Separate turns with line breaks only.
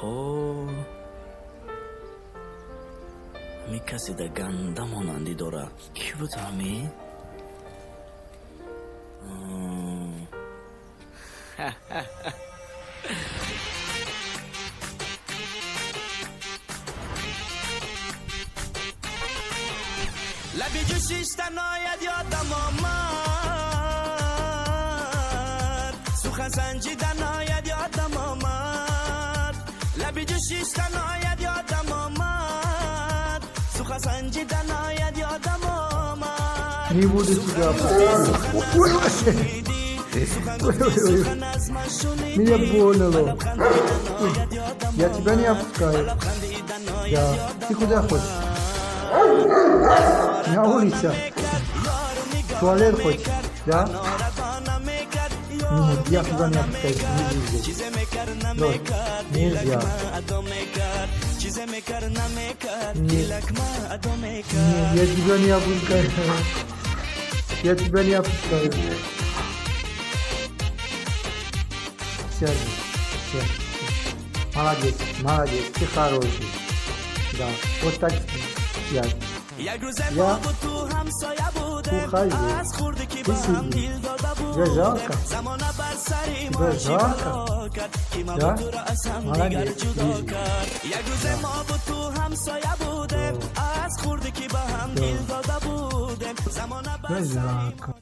خب می کسی در گنده مانندی داره کی بود همی؟ لبی جوشیش تنهایت یادم آمد سخن سنجیدن آید یادم آمد لبی جوشیش تنهایت یادم آمد سخن سنجیدن آید یادم آمد
Не буду тебя Меня больно. Я тебя не опускаю. Да. Ты куда хочешь? На улице. В туалет хочешь? Да? Нет, я туда не опускаюсь. Нельзя. Нет. Нет, я тебя не опускаю. Я тебя не опускаю. Сядь, сядь. Молодец, молодец, ты хороший. Да, вот так сядь. Я ухожу. Ты сиди. Тебе жалко? Тебе жалко? Да? Молодец, лежи. Да. Тебе жалко.